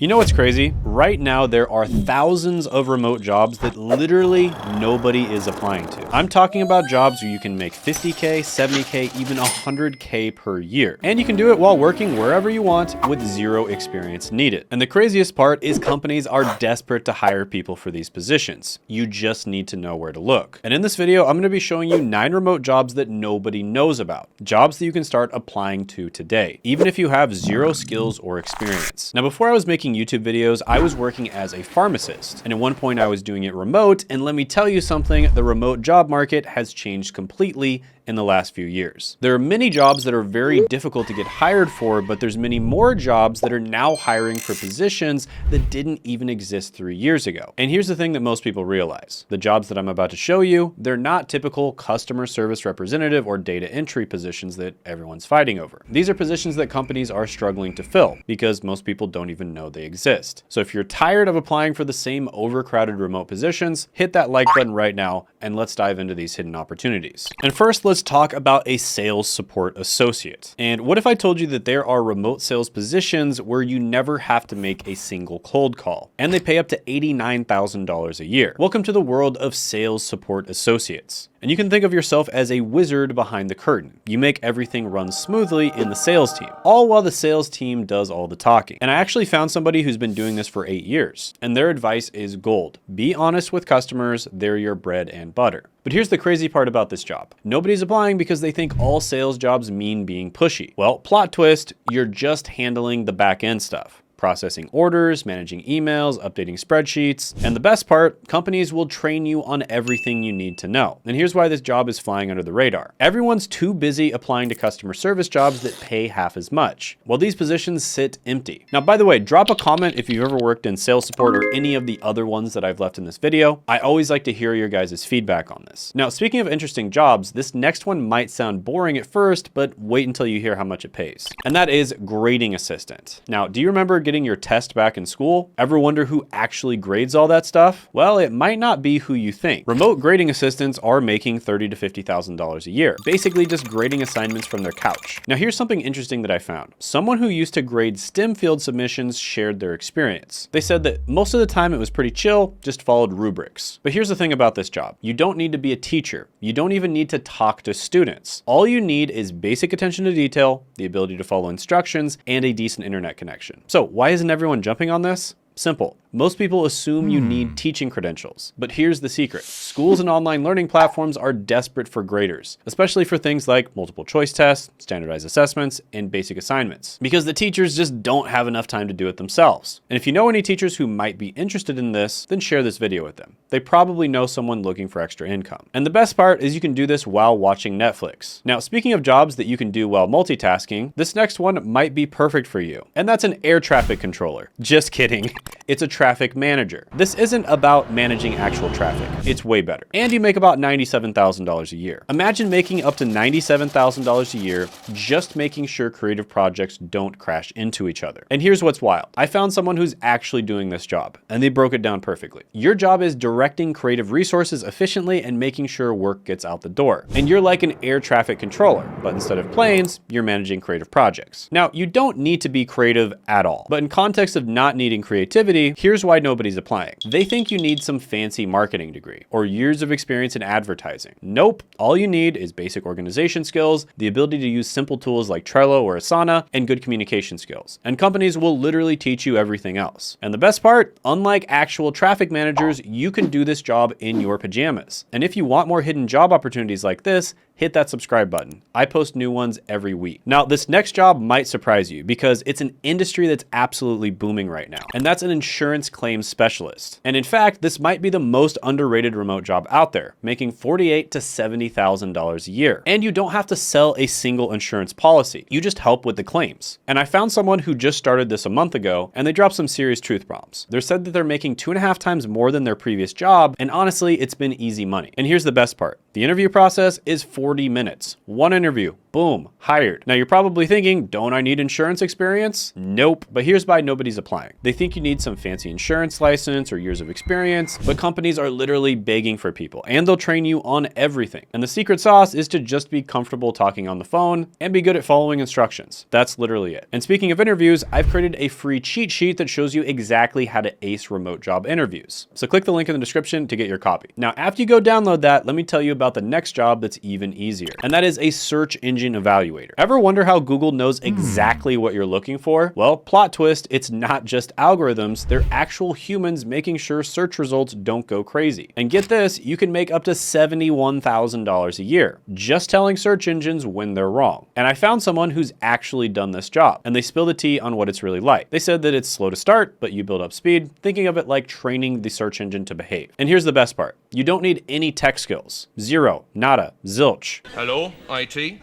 You know what's crazy? Right now, there are thousands of remote jobs that literally nobody is applying to. I'm talking about jobs where you can make 50K, 70K, even 100K per year. And you can do it while working wherever you want with zero experience needed. And the craziest part is companies are desperate to hire people for these positions. You just need to know where to look. And in this video, I'm going to be showing you 9 remote jobs that nobody knows about. Jobs that you can start applying to today, even if you have zero skills or experience. Now, before I was making YouTube videos, I was working as a pharmacist. And at one point I was doing it remote. And let me tell you something, the remote job market has changed completely in the last few years. There are many jobs that are very difficult to get hired for, but there's many more jobs that are now hiring for positions that didn't even exist 3 years ago. And here's the thing that most people realize. The jobs that I'm about to show you, they're not typical customer service representative or data entry positions that everyone's fighting over. These are positions that companies are struggling to fill because most people don't even know they exist. So if you're tired of applying for the same overcrowded remote positions, hit that like button right now and let's dive into these hidden opportunities. And first, let's talk about a sales support associate. And what if I told you that there are remote sales positions where you never have to make a single cold call and they pay up to $89,000 a year? Welcome to the world of sales support associates. And you can think of yourself as a wizard behind the curtain. You make everything run smoothly in the sales team, all while the sales team does all the talking. And I actually found somebody who's been doing this for 8 years, and their advice is gold. Be honest with customers, they're your bread and butter. But here's the crazy part about this job. Nobody's applying because they think all sales jobs mean being pushy. Well, plot twist, you're just handling the back end stuff. Processing orders, managing emails, updating spreadsheets. And the best part, companies will train you on everything you need to know. And here's why this job is flying under the radar. Everyone's too busy applying to customer service jobs that pay half as much, while these positions sit empty. Now, by the way, drop a comment if you've ever worked in sales support or any of the other ones that I've left in this video. I always like to hear your guys' feedback on this. Now, speaking of interesting jobs, this next one might sound boring at first, but wait until you hear how much it pays. And that is grading assistant. Now, do you remember getting your test back in school? Ever wonder who actually grades all that stuff? Well, it might not be who you think. Remote grading assistants are making $30,000 to $50,000 a year, basically just grading assignments from their couch. Now, here's something interesting that I found. Someone who used to grade STEM field submissions shared their experience. They said that most of the time it was pretty chill, just followed rubrics. But here's the thing about this job. You don't need to be a teacher. You don't even need to talk to students. All you need is basic attention to detail, the ability to follow instructions, and a decent internet connection. So why isn't everyone jumping on this? Simple. Most people assume you need teaching credentials, but here's the secret. Schools and online learning platforms are desperate for graders, especially for things like multiple choice tests, standardized assessments, and basic assignments, because the teachers just don't have enough time to do it themselves. And if you know any teachers who might be interested in this, then share this video with them. They probably know someone looking for extra income. And the best part is you can do this while watching Netflix. Now, speaking of jobs that you can do while multitasking, this next one might be perfect for you. And that's an air traffic controller. Just kidding. It's a traffic manager. This isn't about managing actual traffic. It's way better. And you make about $97,000 a year. Imagine making up to $97,000 a year just making sure creative projects don't crash into each other. And here's what's wild. I found someone who's actually doing this job, and they broke it down perfectly. Your job is directing creative resources efficiently and making sure work gets out the door. And you're like an air traffic controller, but instead of planes, you're managing creative projects. Now, you don't need to be creative at all, but in context of not needing creativity, here's why nobody's applying. They think you need some fancy marketing degree or years of experience in advertising. Nope. All you need is basic organization skills, the ability to use simple tools like Trello or Asana, and good communication skills. And companies will literally teach you everything else. And the best part, unlike actual traffic managers, you can do this job in your pajamas. And if you want more hidden job opportunities like this, hit that subscribe button. I post new ones every week. Now, this next job might surprise you because it's an industry that's absolutely booming right now, and that's an insurance claims specialist. And in fact, this might be the most underrated remote job out there, making $48,000 to $70,000 a year. And you don't have to sell a single insurance policy. You just help with the claims. And I found someone who just started this a month ago, and they dropped some serious truth bombs. They said that they're making 2.5 times more than their previous job, and honestly, it's been easy money. And here's the best part. The interview process is 40 minutes. One interview, Boom, hired. Now you're probably thinking, don't I need insurance experience? Nope, but here's why nobody's applying. They think you need some fancy insurance license or years of experience, but companies are literally begging for people, and they'll train you on everything. And the secret sauce is to just be comfortable talking on the phone and be good at following instructions. That's literally it. And speaking of interviews, I've created a free cheat sheet that shows you exactly how to ace remote job interviews. So click the link in the description to get your copy. Now, after you go download that, let me tell you about the next job that's even easier, and that is a search engine evaluator. Ever wonder how Google knows exactly what you're looking for? Well, plot twist, it's not just algorithms, they're actual humans making sure search results don't go crazy. And get this, you can make up to $71,000 a year just telling search engines when they're wrong. And I found someone who's actually done this job, and they spill the tea on what it's really like. They said that it's slow to start, but you build up speed, thinking of it like training the search engine to behave. And here's the best part. You don't need any tech skills. Zero, nada, zilch. Hello, IT?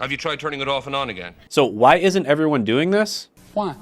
Have you tried turning it off and on again? So why isn't everyone doing this? Why?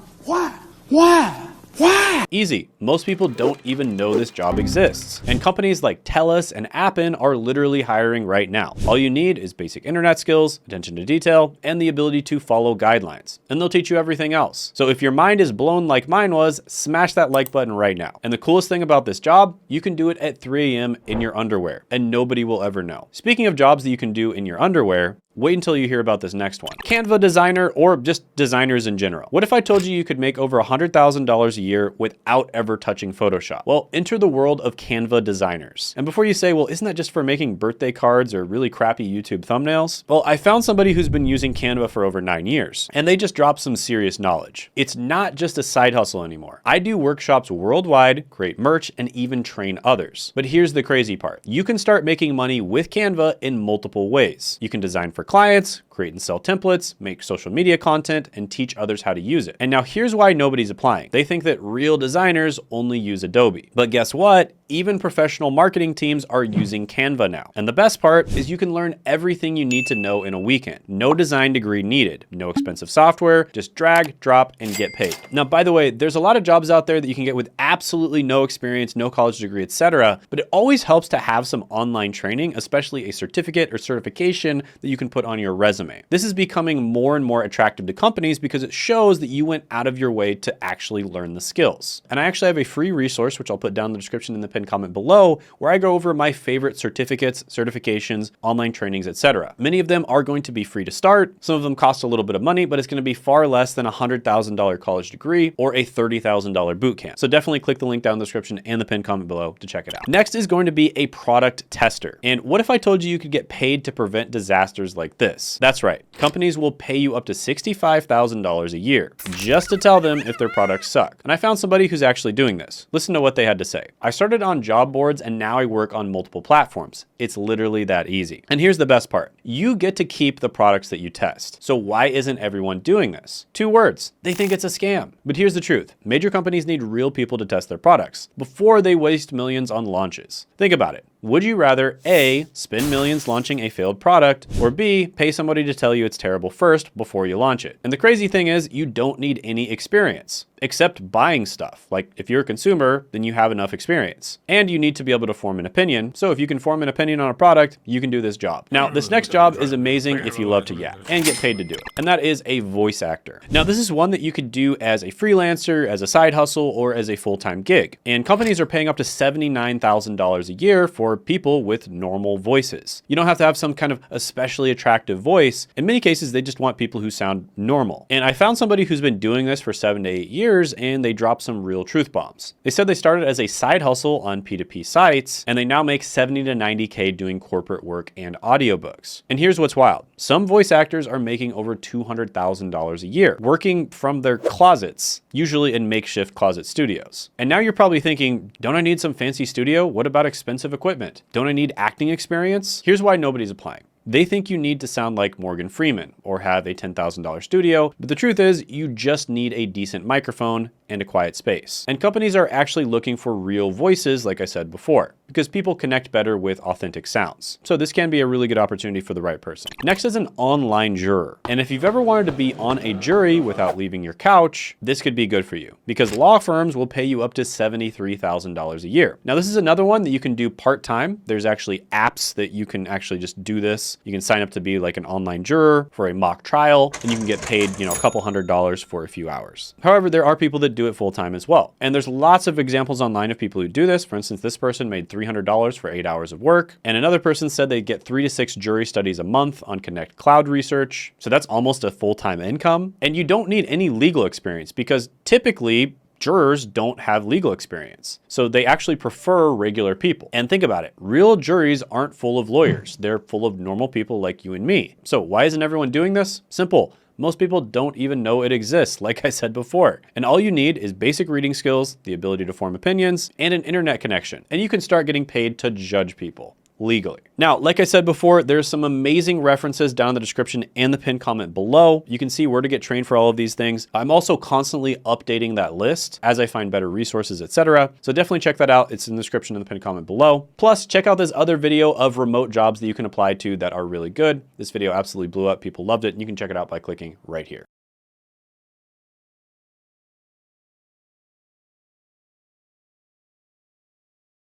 Easy. Most people don't even know this job exists. And companies like TELUS and Appen are literally hiring right now. All you need is basic internet skills, attention to detail, and the ability to follow guidelines. And they'll teach you everything else. So if your mind is blown like mine was, smash that like button right now. And the coolest thing about this job, you can do it at 3 a.m. in your underwear, and nobody will ever know. Speaking of jobs that you can do in your underwear, wait until you hear about this next one. Canva designer, or just designers in general. What if I told you you could make over $100,000 a year without ever touching Photoshop? Well, enter the world of Canva designers. And before you say, well, isn't that just for making birthday cards or really crappy YouTube thumbnails? Well, I found somebody who's been using Canva for over 9 years, and they just dropped some serious knowledge. It's not just a side hustle anymore. I do workshops worldwide, create merch, and even train others. But here's the crazy part. You can start making money with Canva in multiple ways. You can design for clients, create and sell templates, make social media content, and teach others how to use it. And now here's why nobody's applying. They think that real designers only use Adobe. But guess what? Even professional marketing teams are using Canva now. And the best part is you can learn everything you need to know in a weekend. No design degree needed, no expensive software, just drag, drop, and get paid. Now, by the way, there's a lot of jobs out there that you can get with absolutely no experience, no college degree, etc. But it always helps to have some online training, especially a certificate or certification that you can put on your resume. This is becoming more and more attractive to companies because it shows that you went out of your way to actually learn the skills. And I actually have a free resource, which I'll put down in the description in the pinned comment below, where I go over my favorite certificates, certifications, online trainings, etc. Many of them are going to be free to start. Some of them cost a little bit of money, but it's going to be far less than a $100,000 college degree or a $30,000 boot camp. So definitely click the link down in the description and the pinned comment below to check it out. Next is going to be a product tester. And what if I told you you could get paid to prevent disasters like this? That's right. Companies will pay you up to $65,000 a year just to tell them if their products suck. And I found somebody who's actually doing this. Listen to what they had to say. I started on job boards and now I work on multiple platforms. It's literally that easy. And here's the best part. You get to keep the products that you test. So why isn't everyone doing this? 2 words. They think it's a scam. But here's the truth. Major companies need real people to test their products before they waste millions on launches. Think about it. Would you rather A, spend millions launching a failed product, or B, pay somebody to tell you it's terrible first before you launch it? And the crazy thing is you don't need any experience except buying stuff. Like if you're a consumer, then you have enough experience and you need to be able to form an opinion. So if you can form an opinion on a product, you can do this job. Now, this next job is amazing if you love to yap and get paid to do it. And that is a voice actor. Now, this is one that you could do as a freelancer, as a side hustle, or as a full-time gig. And companies are paying up to $79,000 a year for people with normal voices. You don't have to have some kind of especially attractive voice. In many cases, they just want people who sound normal. And I found somebody who's been doing this for 7 to 8 years, and they dropped some real truth bombs. They said they started as a side hustle on P2P sites, and they now make 70 to 90K doing corporate work and audiobooks. And here's what's wild. Some voice actors are making over $200,000 a year, working from their closets, usually in makeshift closet studios. And now you're probably thinking, don't I need some fancy studio? What about expensive equipment? Don't I need acting experience? Here's why nobody's applying. They think you need to sound like Morgan Freeman or have a $10,000 studio, but the truth is you just need a decent microphone and a quiet space. And companies are actually looking for real voices, like I said before, because people connect better with authentic sounds. So this can be a really good opportunity for the right person. Next is an online juror. And if you've ever wanted to be on a jury without leaving your couch, this could be good for you because law firms will pay you up to $73,000 a year. Now, this is another one that you can do part-time. There's actually apps that you can actually just do this. You can sign up to be like an online juror for a mock trial, and you can get paid, a couple $100s for a few hours. However, there are people that do it full-time as well. And there's lots of examples online of people who do this. For instance, this person made $300 for 8 hours of work. And another person said they'd get 3 to 6 jury studies a month on Connect Cloud research. So that's almost a full-time income. And you don't need any legal experience because typically jurors don't have legal experience. So they actually prefer regular people. And think about it, real juries aren't full of lawyers. They're full of normal people like you and me. So why isn't everyone doing this? Simple. Most people don't even know it exists, like I said before. And all you need is basic reading skills, the ability to form opinions, and an internet connection. And you can start getting paid to judge people legally. Now, like I said before, there's some amazing references down in the description and the pinned comment below. You can see where to get trained for all of these things. I'm also constantly updating that list as I find better resources, etc. So definitely check that out. It's in the description and the pinned comment below. Plus, check out this other video of remote jobs that you can apply to that are really good. This video absolutely blew up. People loved it. And you can check it out by clicking right here.